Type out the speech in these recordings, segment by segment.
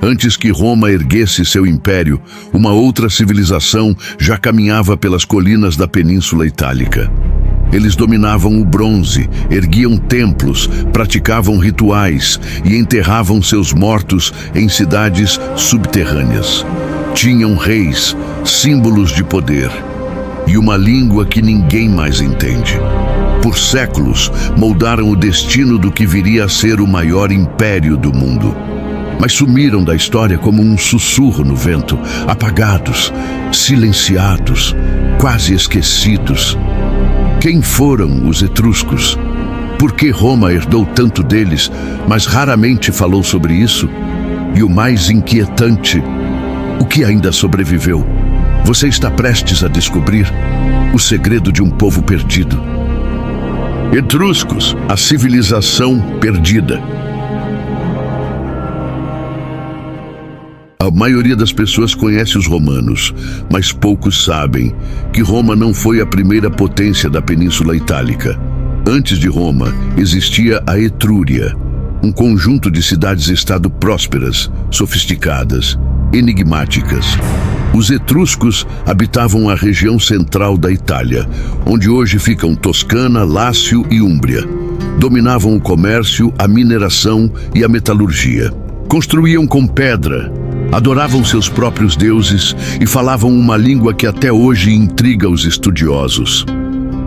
Antes que Roma erguesse seu império, uma outra civilização já caminhava pelas colinas da Península Itálica. Eles dominavam o bronze, erguiam templos, praticavam rituais e enterravam seus mortos em cidades subterrâneas. Tinham reis, símbolos de poder, e uma língua que ninguém mais entende. Por séculos, moldaram o destino do que viria a ser o maior império do mundo. Mas sumiram da história como um sussurro no vento, apagados, silenciados, quase esquecidos. Quem foram os etruscos? Por que Roma herdou tanto deles, mas raramente falou sobre isso? E o mais inquietante, o que ainda sobreviveu? Você está prestes a descobrir o segredo de um povo perdido. Etruscos, a civilização perdida. A maioria das pessoas conhece os romanos, mas poucos sabem que Roma não foi a primeira potência da Península Itálica. Antes de Roma, existia a Etrúria, um conjunto de cidades-estado prósperas, sofisticadas, enigmáticas. Os etruscos habitavam a região central da Itália, onde hoje ficam Toscana, Lácio e Úmbria. Dominavam o comércio, a mineração e a metalurgia. Construíam com pedra, adoravam seus próprios deuses e falavam uma língua que até hoje intriga os estudiosos.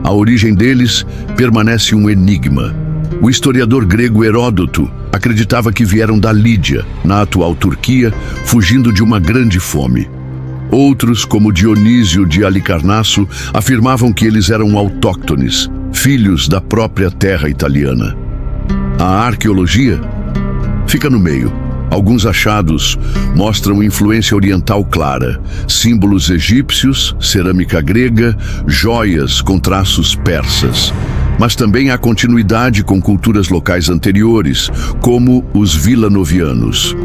A origem deles permanece um enigma. O historiador grego Heródoto acreditava que vieram da Lídia, na atual Turquia, fugindo de uma grande fome. Outros, como Dionísio de Halicarnasso, afirmavam que eles eram autóctones, filhos da própria terra italiana. A arqueologia fica no meio. Alguns achados mostram influência oriental clara, símbolos egípcios, cerâmica grega, joias com traços persas. Mas também há continuidade com culturas locais anteriores, como os vilanovianos.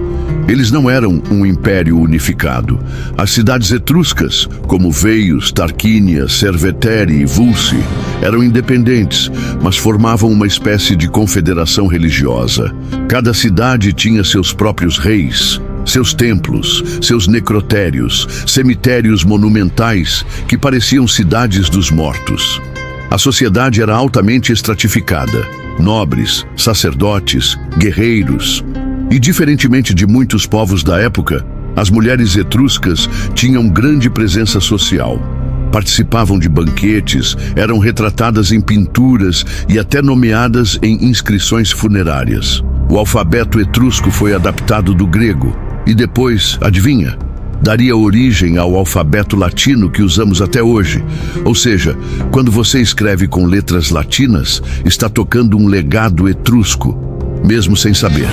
Eles não eram um império unificado. As cidades etruscas, como Veios, Tarquínia, Cerveteri e Vulci, eram independentes, mas formavam uma espécie de confederação religiosa. Cada cidade tinha seus próprios reis, seus templos, seus necrotérios, cemitérios monumentais que pareciam cidades dos mortos. A sociedade era altamente estratificada, nobres, sacerdotes, guerreiros. E diferentemente de muitos povos da época, as mulheres etruscas tinham grande presença social. Participavam de banquetes, eram retratadas em pinturas e até nomeadas em inscrições funerárias. O alfabeto etrusco foi adaptado do grego e depois, adivinha? Daria origem ao alfabeto latino que usamos até hoje. Ou seja, quando você escreve com letras latinas, está tocando um legado etrusco, mesmo sem saber.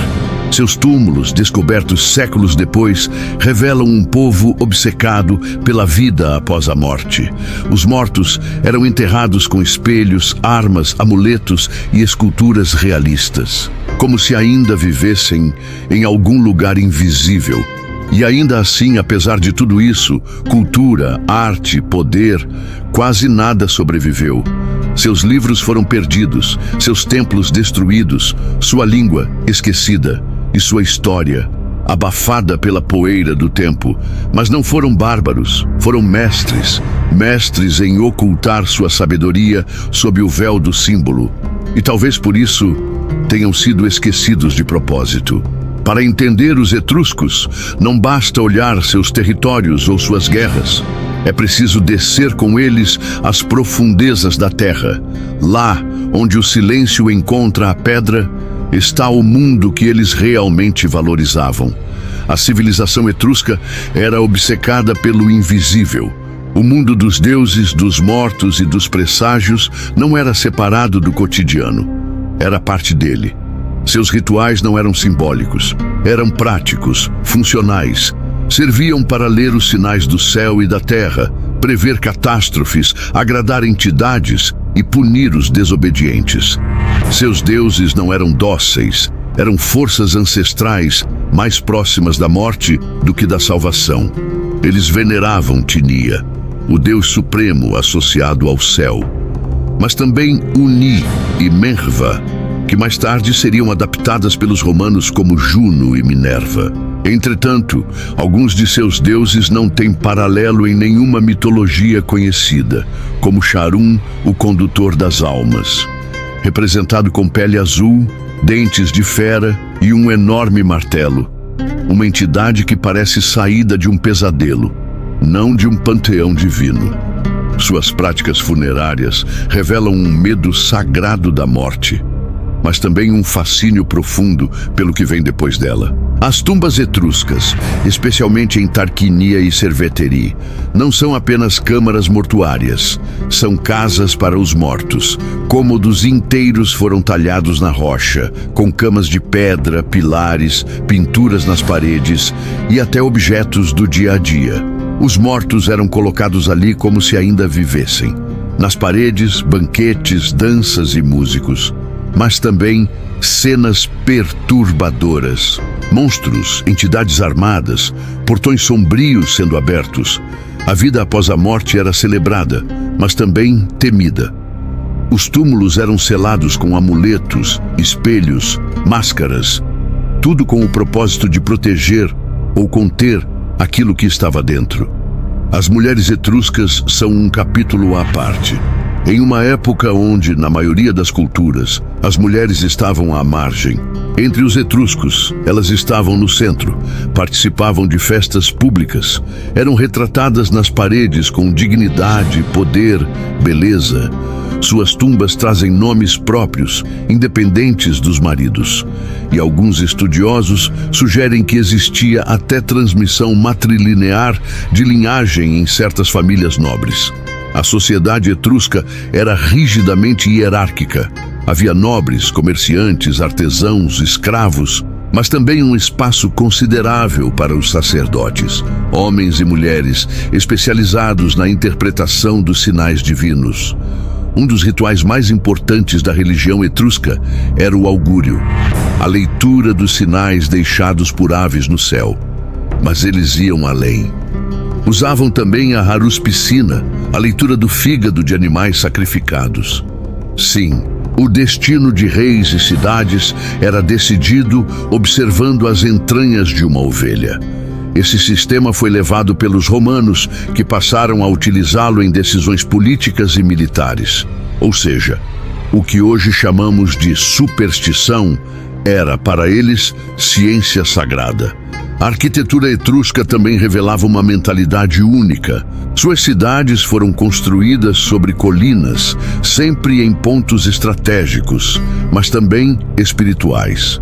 Seus túmulos, descobertos séculos depois, revelam um povo obcecado pela vida após a morte. Os mortos eram enterrados com espelhos, armas, amuletos e esculturas realistas, como se ainda vivessem em algum lugar invisível. E ainda assim, apesar de tudo isso, cultura, arte, poder, quase nada sobreviveu. Seus livros foram perdidos, seus templos destruídos, sua língua esquecida e sua história abafada pela poeira do tempo. Mas não foram bárbaros, foram mestres, mestres em ocultar sua sabedoria sob o véu do símbolo. E talvez por isso tenham sido esquecidos de propósito. Para entender os etruscos, não basta olhar seus territórios ou suas guerras. É preciso descer com eles às profundezas da terra. Lá, onde o silêncio encontra a pedra, está o mundo que eles realmente valorizavam. A civilização etrusca era obcecada pelo invisível. O mundo dos deuses, dos mortos e dos presságios não era separado do cotidiano. Era parte dele. Seus rituais não eram simbólicos, eram práticos, funcionais. Serviam para ler os sinais do céu e da terra, prever catástrofes, agradar entidades e punir os desobedientes. Seus deuses não eram dóceis, eram forças ancestrais mais próximas da morte do que da salvação. Eles veneravam Tinia, o deus supremo associado ao céu, mas também Uni e Menrva, que mais tarde seriam adaptadas pelos romanos como Juno e Minerva. Entretanto, alguns de seus deuses não têm paralelo em nenhuma mitologia conhecida, como Charum, o condutor das almas. Representado com pele azul, dentes de fera e um enorme martelo. Uma entidade que parece saída de um pesadelo, não de um panteão divino. Suas práticas funerárias revelam um medo sagrado da morte, mas também um fascínio profundo pelo que vem depois dela. As tumbas etruscas, especialmente em Tarquinia e Cerveteri, não são apenas câmaras mortuárias, são casas para os mortos. Cômodos inteiros foram talhados na rocha, com camas de pedra, pilares, pinturas nas paredes e até objetos do dia a dia. Os mortos eram colocados ali como se ainda vivessem. Nas paredes, banquetes, danças e músicos, mas também cenas perturbadoras. Monstros, entidades armadas, portões sombrios sendo abertos. A vida após a morte era celebrada, mas também temida. Os túmulos eram selados com amuletos, espelhos, máscaras, tudo com o propósito de proteger ou conter aquilo que estava dentro. As mulheres etruscas são um capítulo à parte. Em uma época onde, na maioria das culturas, as mulheres estavam à margem, entre os etruscos, elas estavam no centro, participavam de festas públicas, eram retratadas nas paredes com dignidade, poder, beleza. Suas tumbas trazem nomes próprios, independentes dos maridos. E alguns estudiosos sugerem que existia até transmissão matrilinear de linhagem em certas famílias nobres. A sociedade etrusca era rigidamente hierárquica. Havia nobres, comerciantes, artesãos, escravos, mas também um espaço considerável para os sacerdotes, homens e mulheres especializados na interpretação dos sinais divinos. Um dos rituais mais importantes da religião etrusca era o augúrio, a leitura dos sinais deixados por aves no céu. Mas eles iam além. Usavam também a haruspicina, a leitura do fígado de animais sacrificados. Sim, o destino de reis e cidades era decidido observando as entranhas de uma ovelha. Esse sistema foi levado pelos romanos, que passaram a utilizá-lo em decisões políticas e militares. Ou seja, o que hoje chamamos de superstição era, para eles, ciência sagrada. A arquitetura etrusca também revelava uma mentalidade única. Suas cidades foram construídas sobre colinas, sempre em pontos estratégicos, mas também espirituais.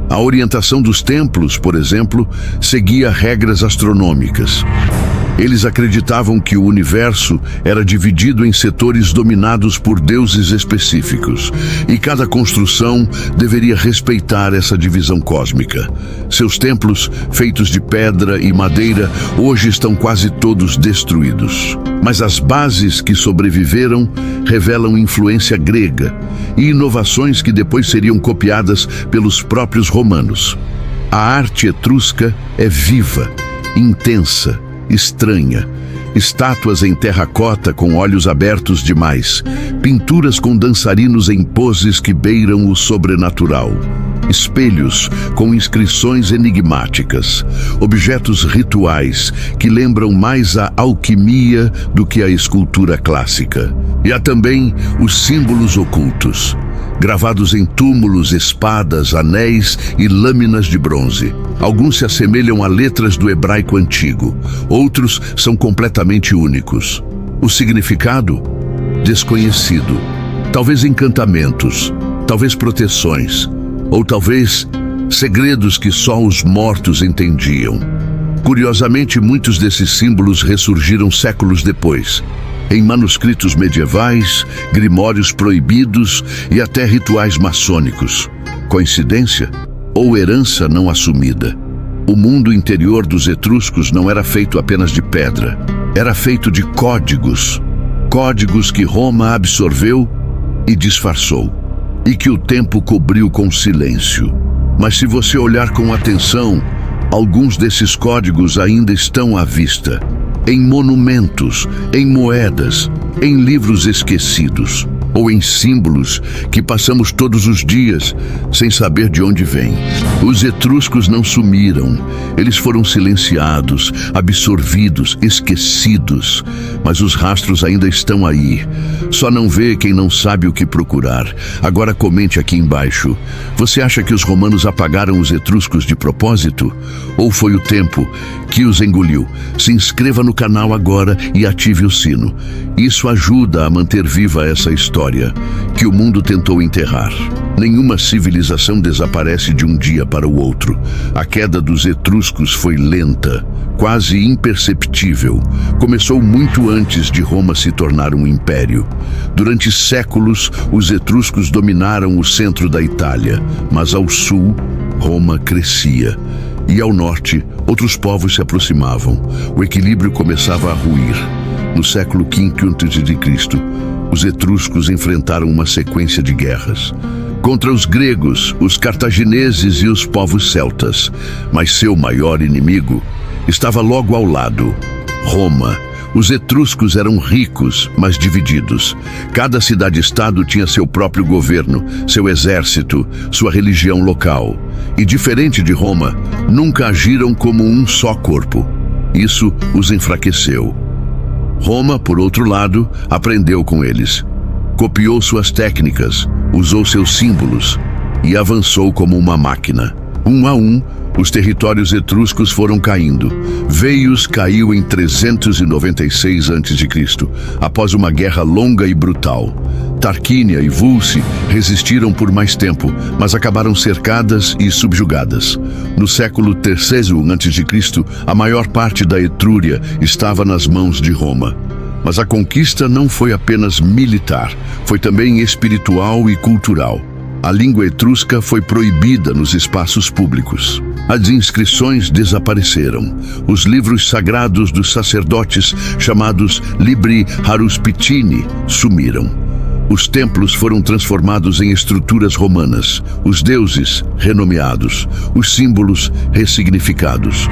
A orientação dos templos, por exemplo, seguia regras astronômicas. Eles acreditavam que o universo era dividido em setores dominados por deuses específicos, e cada construção deveria respeitar essa divisão cósmica. Seus templos, feitos de pedra e madeira, hoje estão quase todos destruídos. Mas as bases que sobreviveram revelam influência grega e inovações que depois seriam copiadas pelos próprios romanos. A arte etrusca é viva, intensa, estranha. Estátuas em terracota com olhos abertos demais, pinturas com dançarinos em poses que beiram o sobrenatural, espelhos com inscrições enigmáticas, objetos rituais que lembram mais a alquimia do que a escultura clássica. E há também os símbolos ocultos, gravados em túmulos, espadas, anéis e lâminas de bronze. Alguns se assemelham a letras do hebraico antigo, outros são completamente únicos. O significado? Desconhecido. Talvez encantamentos, talvez proteções, ou talvez segredos que só os mortos entendiam. Curiosamente, muitos desses símbolos ressurgiram séculos depois, em manuscritos medievais, grimórios proibidos e até rituais maçônicos. Coincidência? Ou herança não assumida? O mundo interior dos etruscos não era feito apenas de pedra, era feito de códigos. Códigos que Roma absorveu e disfarçou, e que o tempo cobriu com silêncio. Mas se você olhar com atenção, alguns desses códigos ainda estão à vista. Em monumentos, em moedas, em livros esquecidos. ou em símbolos que passamos todos os dias sem saber de onde vêm. Os etruscos não sumiram, eles foram silenciados, absorvidos, esquecidos, mas os rastros ainda estão aí. Só não vê quem não sabe o que procurar. Agora comente aqui embaixo. Você acha que os romanos apagaram os etruscos de propósito? Ou foi o tempo que os engoliu? Se inscreva no canal agora e ative o sino. Isso ajuda a manter viva essa história que o mundo tentou enterrar. Nenhuma civilização desaparece de um dia para o outro. A queda dos etruscos foi lenta, quase imperceptível. Começou muito antes de Roma se tornar um império. Durante séculos, os etruscos dominaram o centro da Itália, mas ao sul, Roma crescia. E ao norte, outros povos se aproximavam. O equilíbrio começava a ruir. No século V a.C., os etruscos enfrentaram uma sequência de guerras contra os gregos, os cartagineses e os povos celtas. Mas seu maior inimigo estava logo ao lado: Roma. Os etruscos eram ricos, mas divididos. Cada cidade-estado tinha seu próprio governo, seu exército, sua religião local. E, diferente de Roma, nunca agiram como um só corpo. Isso os enfraqueceu. Roma, por outro lado, aprendeu com eles. Copiou suas técnicas, usou seus símbolos e avançou como uma máquina. Um a um, os territórios etruscos foram caindo. Veios caiu em 396 a.C., após uma guerra longa e brutal. Tarquínia e Vulci resistiram por mais tempo, mas acabaram cercadas e subjugadas. No século III a.C., a maior parte da Etrúria estava nas mãos de Roma. Mas a conquista não foi apenas militar, foi também espiritual e cultural. A língua etrusca foi proibida nos espaços públicos. As inscrições desapareceram. Os livros sagrados dos sacerdotes, chamados Libri Haruspicini, sumiram. Os templos foram transformados em estruturas romanas, os deuses renomeados, os símbolos ressignificados.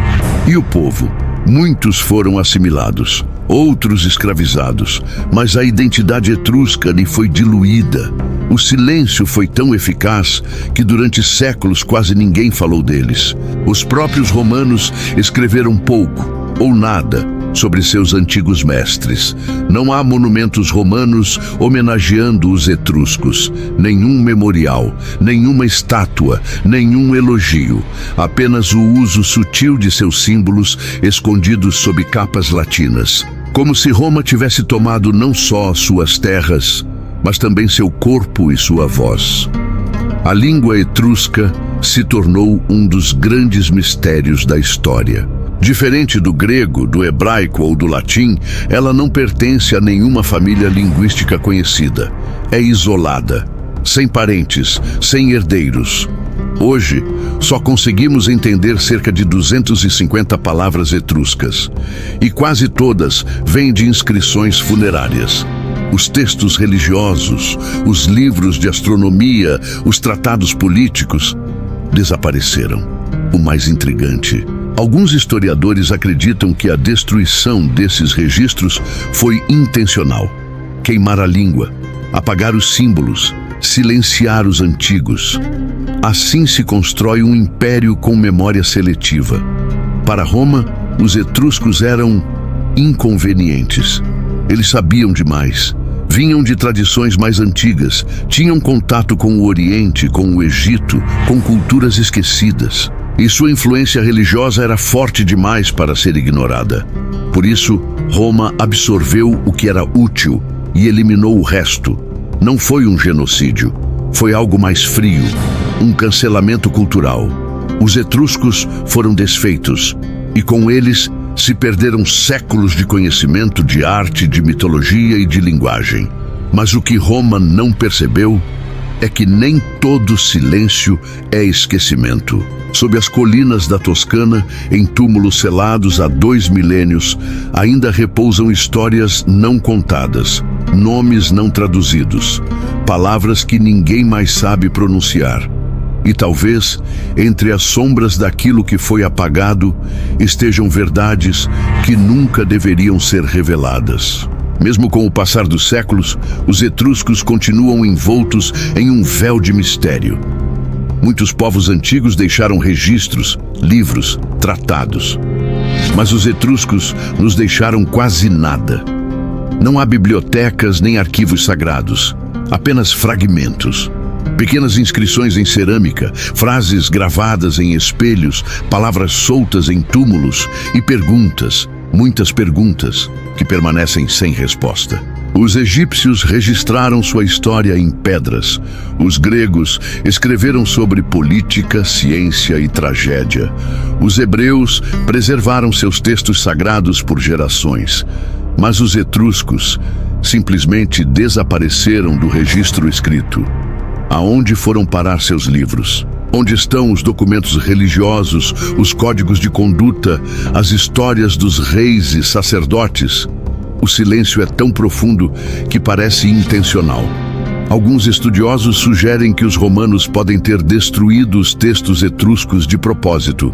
E o povo? Muitos foram assimilados, outros escravizados, mas a identidade etrusca lhe foi diluída. O silêncio foi tão eficaz que durante séculos quase ninguém falou deles. Os próprios romanos escreveram pouco ou nada sobre seus antigos mestres. Não há monumentos romanos homenageando os etruscos, nenhum memorial, nenhuma estátua, nenhum elogio, apenas o uso sutil de seus símbolos escondidos sob capas latinas. Como se Roma tivesse tomado não só suas terras, mas também seu corpo e sua voz. A língua etrusca se tornou um dos grandes mistérios da história. Diferente do grego, do hebraico ou do latim, ela não pertence a nenhuma família linguística conhecida. É isolada, sem parentes, sem herdeiros. Hoje, só conseguimos entender cerca de 250 palavras etruscas, e quase todas vêm de inscrições funerárias. Os textos religiosos, os livros de astronomia, os tratados políticos desapareceram. O mais intrigante: alguns historiadores acreditam que a destruição desses registros foi intencional. Queimar a língua, apagar os símbolos, silenciar os antigos. Assim se constrói um império com memória seletiva. Para Roma, os etruscos eram inconvenientes. Eles sabiam demais. Vinham de tradições mais antigas, tinham contato com o Oriente, com o Egito, com culturas esquecidas. E sua influência religiosa era forte demais para ser ignorada. Por isso, Roma absorveu o que era útil e eliminou o resto. Não foi um genocídio, foi algo mais frio, um cancelamento cultural. Os etruscos foram desfeitos, e com eles se perderam séculos de conhecimento, de arte, de mitologia e de linguagem. Mas o que Roma não percebeu é que nem todo silêncio é esquecimento. Sob as colinas da Toscana, em túmulos selados há 2 milênios, ainda repousam histórias não contadas, nomes não traduzidos, palavras que ninguém mais sabe pronunciar. E talvez, entre as sombras daquilo que foi apagado, estejam verdades que nunca deveriam ser reveladas. Mesmo com o passar dos séculos, os etruscos continuam envoltos em um véu de mistério. Muitos povos antigos deixaram registros, livros, tratados. Mas os etruscos nos deixaram quase nada. Não há bibliotecas nem arquivos sagrados, apenas fragmentos. Pequenas inscrições em cerâmica, frases gravadas em espelhos, palavras soltas em túmulos e perguntas, muitas perguntas, que permanecem sem resposta. Os egípcios registraram sua história em pedras. Os gregos escreveram sobre política, ciência e tragédia. Os hebreus preservaram seus textos sagrados por gerações. Mas os etruscos simplesmente desapareceram do registro escrito. Aonde foram parar seus livros? Onde estão os documentos religiosos, os códigos de conduta, as histórias dos reis e sacerdotes? O silêncio é tão profundo que parece intencional. Alguns estudiosos sugerem que os romanos podem ter destruído os textos etruscos de propósito,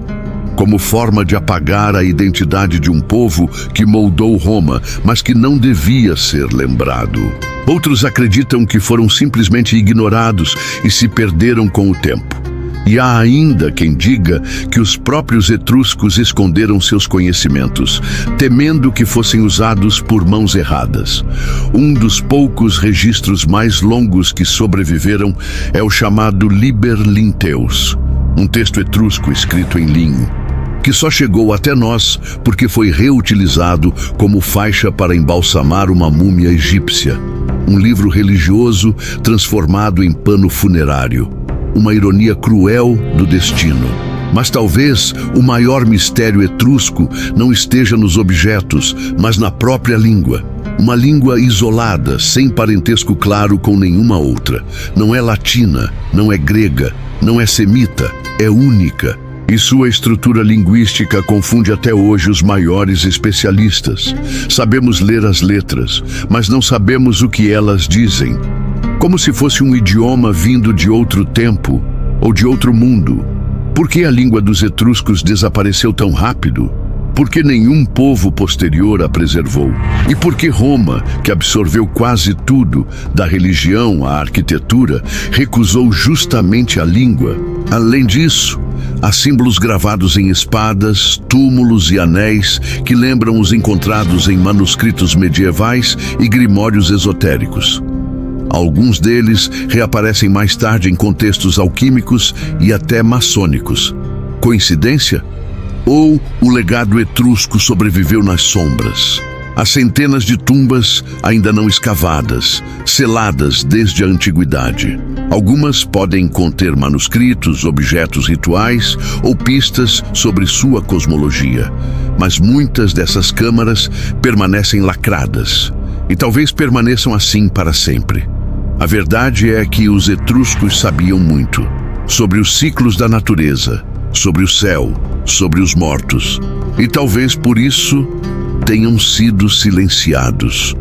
como forma de apagar a identidade de um povo que moldou Roma, mas que não devia ser lembrado. Outros acreditam que foram simplesmente ignorados e se perderam com o tempo. E há ainda quem diga que os próprios etruscos esconderam seus conhecimentos, temendo que fossem usados por mãos erradas. Um dos poucos registros mais longos que sobreviveram é o chamado Liber Linteus, um texto etrusco escrito em linho, que só chegou até nós porque foi reutilizado como faixa para embalsamar uma múmia egípcia. Um livro religioso transformado em pano funerário. Uma ironia cruel do destino. Mas talvez o maior mistério etrusco não esteja nos objetos, mas na própria língua. Uma língua isolada, sem parentesco claro com nenhuma outra. Não é latina, não é grega, não é semita, é única. E sua estrutura linguística confunde até hoje os maiores especialistas. Sabemos ler as letras, mas não sabemos o que elas dizem. Como se fosse um idioma vindo de outro tempo ou de outro mundo. Por que a língua dos etruscos desapareceu tão rápido? Por que nenhum povo posterior a preservou? E por que Roma, que absorveu quase tudo, da religião à arquitetura, recusou justamente a língua? Além disso, há símbolos gravados em espadas, túmulos e anéis que lembram os encontrados em manuscritos medievais e grimórios esotéricos. Alguns deles reaparecem mais tarde em contextos alquímicos e até maçônicos. Coincidência? Ou o legado etrusco sobreviveu nas sombras? Há centenas de tumbas ainda não escavadas, seladas desde a antiguidade. Algumas podem conter manuscritos, objetos rituais ou pistas sobre sua cosmologia. Mas muitas dessas câmaras permanecem lacradas. E talvez permaneçam assim para sempre. A verdade é que os etruscos sabiam muito sobre os ciclos da natureza, sobre o céu, sobre os mortos. E talvez por isso tenham sido silenciados.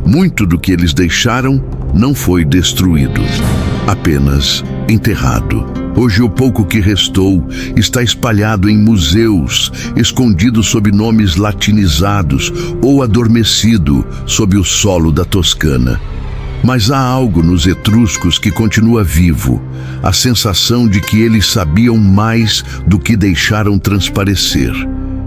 Muito do que eles deixaram não foi destruído, apenas enterrado. Hoje o pouco que restou está espalhado em museus, escondido sob nomes latinizados ou adormecido sob o solo da Toscana. Mas há algo nos etruscos que continua vivo, a sensação de que eles sabiam mais do que deixaram transparecer.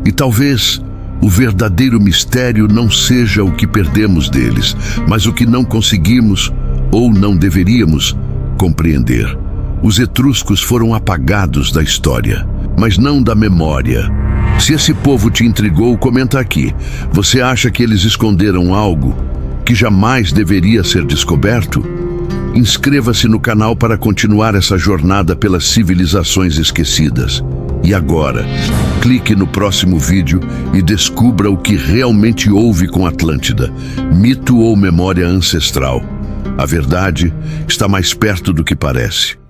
E talvez o verdadeiro mistério não seja o que perdemos deles, mas o que não conseguimos ou não deveríamos compreender. Os etruscos foram apagados da história, mas não da memória. Se esse povo te intrigou, comenta aqui. Você acha que eles esconderam algo que jamais deveria ser descoberto? Inscreva-se no canal para continuar essa jornada pelas civilizações esquecidas. E agora, clique no próximo vídeo e descubra o que realmente houve com Atlântida, mito ou memória ancestral. A verdade está mais perto do que parece.